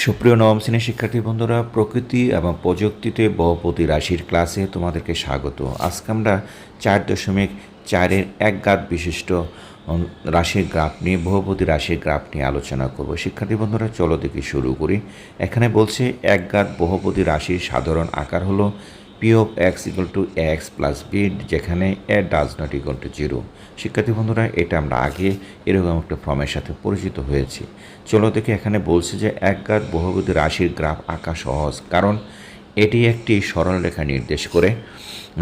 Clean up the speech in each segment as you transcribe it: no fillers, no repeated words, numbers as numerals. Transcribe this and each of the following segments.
সুপ্রিয় নবম শ্রেণীর শিক্ষার্থী বন্ধুরা, প্রকৃতি এবং প্রযুক্তিতে বহুপদী রাশির ক্লাসে তোমাদেরকে স্বাগত। আজকে আমরা 4.4-এর একঘাত বিশিষ্ট রাশির গ্রাফ নিয়ে, বহুপদী রাশির গ্রাফ নিয়ে আলোচনা করব। শিক্ষার্থী বন্ধুরা, চলো দেখি শুরু করি। এখানে বলছে একঘাত বহুপদী রাশির সাধারণ আকার হলো p of x equal to x plus b, যেখানে a does not equal to zero. শিক্ষার্থী বন্ধুরা, এটা আমরা আগে এরকম একটা ফর্মের সাথে পরিচিত হয়েছি। চলো দেখি, এখানে বলছে যে একঘাত বহুপদী রাশির গ্রাফ আঁকা সহজ, কারণ এটি একটি সরলরেখা নির্দেশ করে।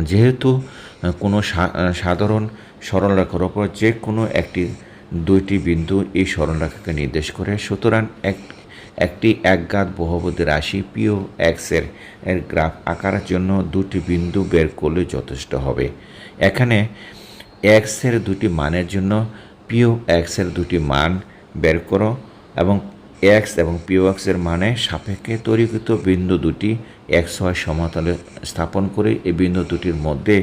যেহেতু কোনো সাধারণ সরলরেখার ওপর যে কোনো দুইটি বিন্দু এই সরলরেখাকে নির্দেশ করে, সুতরাং একটি একঘাত বহুপদী রাশি পি ও এক্সের গ্রাফ আঁকার জন্য দুটি বিন্দু বের করলে যথেষ্ট হবে। এখানে এক্সের দুটি মানের জন্য পি ও এক্সের দুটি মান বের করো এবং এক্স এবং পি ও এক্সের মানে সাপেক্ষে তৈরিকৃত বিন্দু দুটি এক্স ওয়াই সমতলে স্থাপন করে এই বিন্দু দুটির মধ্যে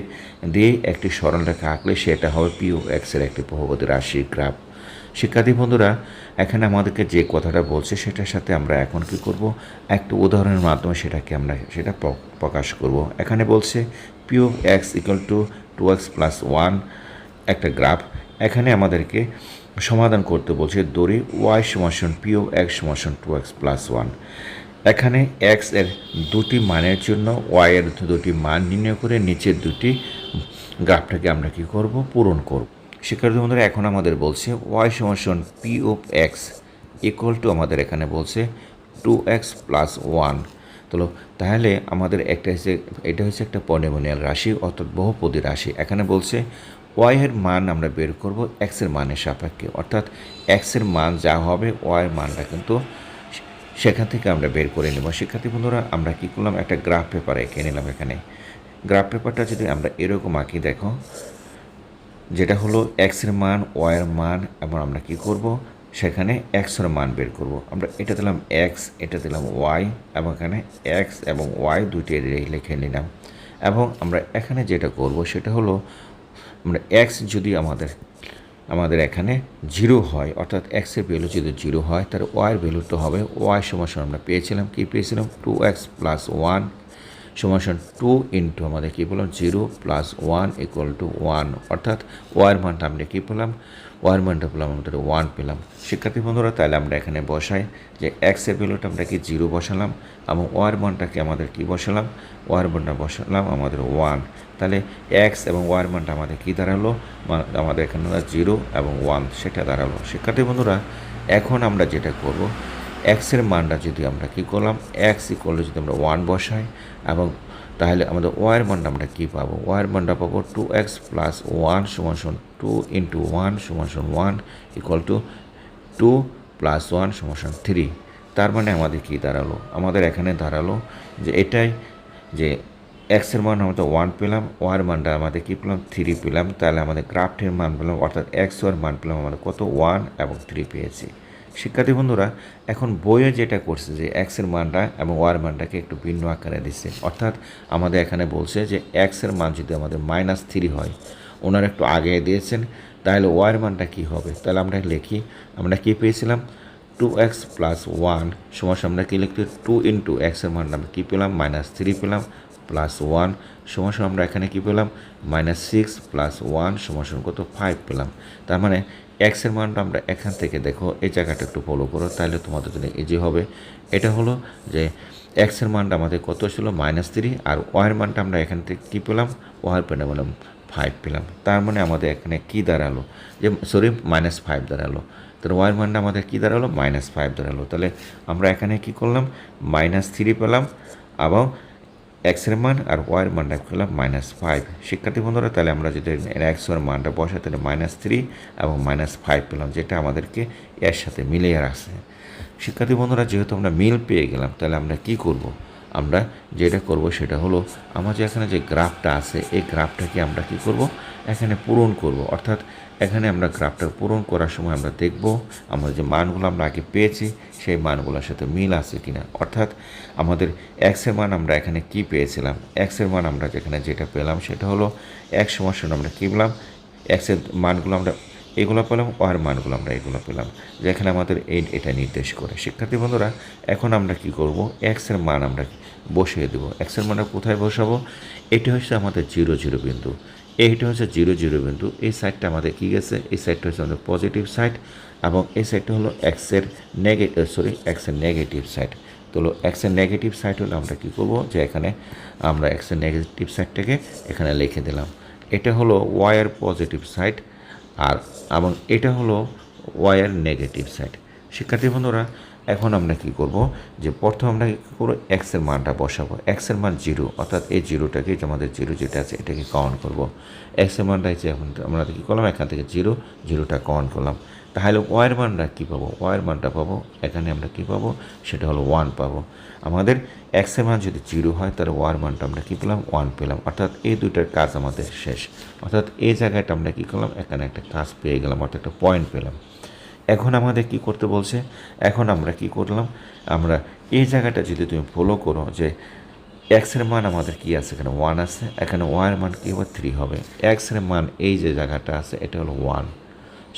দিয়ে একটি সরলরেখা আঁকলে সেটা হবে পি ও এক্সের একটি বহুপদী রাশির গ্রাফ। শিক্ষার্থী বন্ধুরা, এখানে আমাদেরকে যে কথাটা বলছে সেটার সাথে আমরা এখন কি করব, একটা উদাহরণের মাধ্যমে সেটা প্রকাশ করব। এখানে বলছে P of x equal two 2x plus 1 একটা গ্রাফ। এখানে আমাদেরকে সমাধান করতে বলছে দড়ি ওয়াই সমান পি অফ এক্স সমান 2x প্লাস 1। এখানে এক্স এর দুটি মানের জন্য ওয়াই এর দুটি মান নির্ণয় করে নিচের দুটি গ্রাফটাকে আমরা কি করব, পূরণ করব। শিক্ষার্থী বন্ধুরা, এখন আমাদের বলছে ওয়াই সমান P of x equal two, আমাদের এখানে বলছে 2x প্লাস 1। তাহলে আমাদের এটা হচ্ছে একটা পলিনোমিয়াল রাশি, অর্থাৎ বহুপদী রাশি। এখানে বলছে ওয়াই এর মান আমরা বের করব এক্সের মানের সাপেক্ষে, অর্থাৎ এক্সের মান যা হবে ওয়াই এর মানটা কিন্তু সেখান থেকে আমরা বের করে নেব। শিক্ষার্থী বন্ধুরা, আমরা কী করলাম, একটা গ্রাফ পেপার এঁকে নিলাম। এখানে গ্রাফ পেপারটা যদি আমরা এরকম আঁকি, দেখো, যেটা হলো এক্সের মান, ওয়াইয়ের মান, এবং আমরা কি করব, সেখানে এক্সের মান বের করব। আমরা এটা দিলাম এক্স, এটা দিলাম ওয়াই, এবং এখানে এক্স এবং ওয়াই দুইটি লিখে নিলাম। এবং আমরা এখানে যেটা করব সেটা হলো, আমরা এক্স যদি আমাদের এখানে 0 হয়, অর্থাৎ এক্সের ভ্যালু যদি 0 হয়, তার ওয়াইয়ের ভ্যালুটা হবে ওয়াই সমান আমরা পেয়েছিলাম 2x প্লাস 1 সমান 2 ইন্টু আমাদের কী বললাম 0 প্লাস 1 ইকুয়াল টু 1, অর্থাৎ ওয়াইয়ের মানটা আমরা কী পেলাম, ওয়াইয়ের মানটা পেলাম আমাদের 1 পেলাম। শিক্ষার্থী বন্ধুরা, তাহলে আমরা এখানে বসাই যে এক্সের ভ্যালুটা আমরা কি 0 বসালাম এবং ওয়াইয়ের মানটাকে আমাদের কি বসালাম, ওয়াইয়ের মানটা বসালাম আমাদের 1। তাহলে এক্স এবং ওয়াইয়ের মানটা আমাদের কী দাঁড়ালো, আমাদের এখানে 0 এবং 1 সেটা দাঁড়ালো। শিক্ষার্থী বন্ধুরা, এখন আমরা যেটা করব, এক্সের মানটা যদি আমরা কী করলাম, এক্স ইকুয়াল যদি আমরা 1 বসাই, এবং তাহলে আমাদের ওয়াইয়ের মানটা আমরা কী পাবো, ওয়াইয়ের মানটা পাবো 2x প্লাস 1 সমান 2 ইন্টু 1 সমান 1 ইকুয়াল টু 2 প্লাস 1 সমান 3। তার মানে আমাদের কী দাঁড়ালো, আমাদের এখানে দাঁড়ালো যে এটাই, যে এক্সের মান আমরা 1 পেলাম, ওয়াইয়ের মানটা আমাদের কী পেলাম, 3 পেলাম। তাহলে আমাদের গ্রাফটের মান পেলাম, অর্থাৎ এক্স ওয়ার মান পেলাম আমাদের কত, 1 এবং 3 পেয়েছি। শিক্ষার্থী বন্ধুরা, এখন বইয়ে যেটা করছে যে এক্সের মানটা এবং ওয়ার মানটাকে একটু ভিন্ন আকারে দিচ্ছে, অর্থাৎ আমাদের এখানে বলছে যে এক্সের মান যদি আমাদের -3 হয়, ওনারা একটু আগে দিয়েছেন, তাহলে ওয়ার মানটা কী হবে। তাহলে আমরা লিখি, আমরা কী পেয়েছিলাম, 2x প্লাস 1 সমান আমরা কী লিখতে, 2 ইন্টু এক্সের মানটা আমরা কী পেলাম, -3 পেলাম, প্লাস 1 সমান আমরা এখানে কী পেলাম, -6 প্লাস 1 সমান কত, 5 পেলাম। তার মানে এক্সের মানটা আমরা এখান থেকে, দেখো এই জায়গাটা একটু ফলো করো, তাহলে তোমাদের জন্য ইজি হবে। এটা হলো যে এক্সের মানটা আমাদের কত ছিল, -3, আর ওয়াইয়ের মানটা আমরা এখান থেকে কী পেলাম, ওয়াইয়ের পেলাম 5 পেলাম। তার মানে আমাদের এখানে কী দাঁড়ালো, যে -5 দাঁড়ালো। তাহলে ওয়াইয়ের মানটা আমাদের কী দাঁড়ালো, -5 দাঁড়ালো। তাহলে আমরা এখানে কী করলাম, -3 পেলাম, এবং এক্সের মান আর ওয়াইয়ের মানটা পেলাম -5। শিক্ষার্থী বন্ধুরা, তাহলে আমরা যদি এক্সের মানটা বসাই, তাহলে -3 এবং -5 পেলাম, যেটা আমাদেরকে এর সাথে মিলিয়ে রাখছে। শিক্ষার্থী বন্ধুরা, যেহেতু আমরা মিল পেয়ে গেলাম, তাহলে আমরা কি করব, আমরা যেটা করব সেটা হলো, আমাদের এখানে যে গ্রাফটা আছে এই গ্রাফটাকে আমরা কি করব, এখানে পূরণ করব। অর্থাৎ এখানে আমরা গ্রাফটা পূরণ করার সময় আমরা দেখব আমরা যে মানগুলো আমরা আগে পেয়েছি সেই মানগুলোর সাথে মিল আছে কিনা। অর্থাৎ আমাদের এক্সের মান আমরা এখানে কি পেয়েছিলাম, এক্সের মান আমরা যেখানে যেটা পেলাম সেটা হলো এক্স সমান আমরা কী পেলাম, এক্সের মানগুলো আমরা এগুলো পেলাম, ওয়ার মানগুলো আমরা এগুলো পেলাম, যেখানে আমাদের এটা নির্দেশ করে। শিক্ষার্থী বন্ধুরা, এখন আমরা কি করব, এক্সের মান আমরা বসিয়ে দেবো। এক্সের মান কোথায় বসাবো? এটি হচ্ছে আমাদের 0 0 বিন্দু, এইটা হচ্ছে 0 0 বিন্দু। এই সাইডটা আমাদের কী গেছে, এই সাইডটা হচ্ছে আমাদের পজিটিভ সাইড, এবং এই সাইডটা হলো এক্সের নেগেটিভ সাইড। তো এক্সের নেগেটিভ সাইড হলে আমরা কী করবো, যে এখানে আমরা এক্সের নেগেটিভ সাইডটাকে এখানে লিখে দিলাম। এটা হলো ওয়াইয়ের পজিটিভ সাইড, আর এবং এটা হলো ওয়াইয়ের নেগেটিভ সাইড। শিক্ষার্থী বন্ধুরা, এখন আমরা কি করব, যে প্রথম আমরা কী করবো, এক্সের মানটা বসাবো। এক্সের মান 0, অর্থাৎ এই জিরোটাকে, যে আমাদের 0 যেটা আছে এটাকে কাউন্ট করবো। এক্সের মানটা হচ্ছে, এখন আমরা কী করলাম, এখান থেকে 0টা কাউন্ট করলাম। তাহলে ওয়াইয়ের মানটা কী পাবো, ওয়াইয়ের মানটা পাবো এখানে আমরা কী পাবো, সেটা হলো 1 পাবো। আমাদের এক্সের মান যদি 0 হয়, তাহলে ওয়ার মানটা আমরা কী পেলাম, 1 পেলাম। অর্থাৎ এই দুইটার কাজ আমাদের শেষ। অর্থাৎ এই জায়গাটা আমরা কী করলাম, এখানে একটা কাজ পেয়ে গেলাম, অর্থাৎ একটা পয়েন্ট পেলাম। এখন আমাদের কি করতে বলছে, এখন আমরা কি করলাম, আমরা এই জায়গাটা যদি তুমি ফলো করো, যে এক্সের মান আমাদের কি আছে, এখানে 1 আছে, এখানে ওয়ার মান কী হবে, 3 হবে। এক্সের মান এই যে জায়গাটা আছে এটা হলো 1।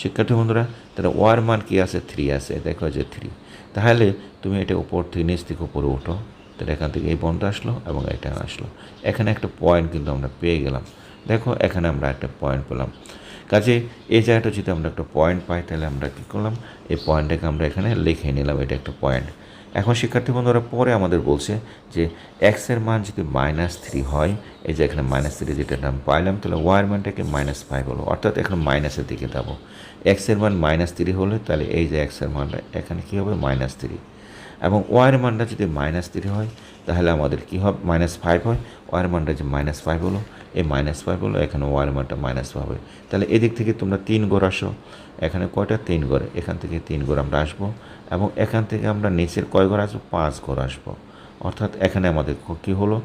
শিক্ষার্থী বন্ধুরা, তাহলে ওয়ার মান কি আছে, 3 আছে, দেখো যে 3। তাহলে তুমি এটা উপর থেকে, নিচ থেকে উপরে উঠো, তাহলে এখান থেকে এই বন্ধ আসলো এবং এটা আসলো, এখানে একটা পয়েন্ট কিন্তু আমরা পেয়ে গেলাম। দেখো এখানে আমরা একটা পয়েন্ট পেলাম। কাজে এই জায়গাটা যদি আমরা একটা পয়েন্ট পাই, তাহলে আমরা কী করলাম, এই পয়েন্টটাকে আমরা এখানে লিখে নিলাম, এটা একটা পয়েন্ট। এখন শিক্ষার্থী বন্ধুরা, পরে আমাদের বলছে যে এক্সের মান যদি -3 হয়, এই যে এখানে -3 যেটা নাম পাইলাম, তাহলে ওয়ার মানটাকে -5 হলো, অর্থাৎ এখন মাইনাসের দিকে যাবো। এক্সের মান -3 হলে তাহলে এই যে এক্সের মানটা এখানে কী হবে, -3, এবং ওয়ার মানটা যদি -3 হয়, তাহলে আমাদের কী হবে, -5 হয়। ওয়ার মানটা যে -5 হলো, এই -5 হলো, এখানে ওয়ার মানটা -5 হবে। তাহলে এদিক থেকে তোমরা 3 ঘর আসো, এখানে কয়টা, 3 ঘর, এখান থেকে 3 ঘর আমরা আসবো, এবং এখান থেকে আমরা নিচের কয় ঘর আসবো, 5 ঘর আসবো। অর্থাৎ এখানে আমাদের কী হলো,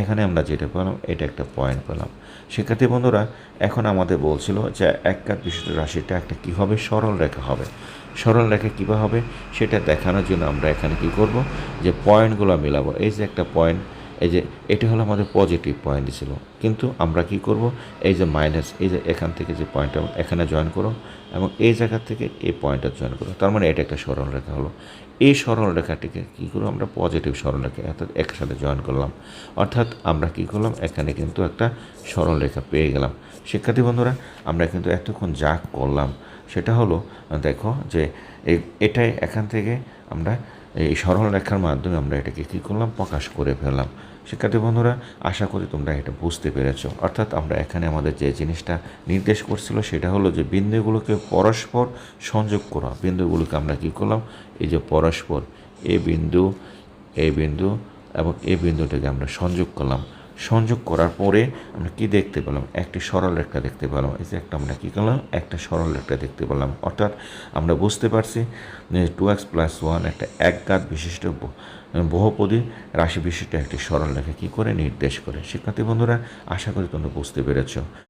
এখানে আমরা যেটা পেলাম, এটা একটা পয়েন্ট পেলাম। শিক্ষার্থী বন্ধুরা, এখন আমাদের বলছিল যে এক ঘাত বিশিষ্ট রাশিটা একটা কী হবে, সরল রেখা হবে। সরল রেখা কীভাবে হবে সেটা দেখানোর জন্য আমরা এখানে কি করব, যে পয়েন্টগুলো মেলাবো। এই যে একটা পয়েন্ট, এই যে এটা হলো আমাদের পজিটিভ পয়েন্ট ছিল, কিন্তু আমরা কি করব, এই যে মাইনাস, এই যে এখান থেকে যে পয়েন্টটা এখানে জয়েন করো, এবং এই জায়গা থেকে এই পয়েন্টটা জয়েন করো, তার মানে এটা একটা সরল রেখা হলো। এই সরল রেখাটিকে কী করবো, আমরা পজিটিভ সরল রেখা অর্থাৎ একসাথে জয়েন করলাম। অর্থাৎ আমরা কী করলাম, এখানে কিন্তু একটা সরল রেখা পেয়ে গেলাম। শিক্ষার্থী বন্ধুরা, আমরা কিন্তু এতক্ষণ যা করলাম সেটা হলো, দেখো যে এটাই এখান থেকে আমরা এই সরল রেখার মাধ্যমে আমরা এটাকে কী করলাম, প্রকাশ করে ফেললাম। শিক্ষার্থী বন্ধুরা, আশা করি তোমরা এটা বুঝতে পেরেছ। অর্থাৎ আমরা এখানে আমাদের যে জিনিসটা নির্দেশ করছিল সেটা হলো যে বিন্দুগুলোকে পরস্পর সংযোগ করা। বিন্দুগুলোকে আমরা কী করলাম, এই যে পরস্পর এই বিন্দু এবং এই বিন্দুটাকে আমরা সংযোগ করলাম। সংযোগ করার পরে আমরা কি দেখতে পেলাম, একটি সরল রেখা দেখতে পেলাম। এই যে একটা আমরা কী করলাম, একটা সরল রেখা দেখতে পেলাম। অর্থাৎ আমরা বুঝতে পারছি যে 2x + 1 একটা একঘাত বিশিষ্ট বহুপদী রাশি বিশিষ্ট একটি সরল রেখা কী করে নির্দেশ করে। শিক্ষার্থী বন্ধুরা, আশা করি তোমরা বুঝতে পেরেছ।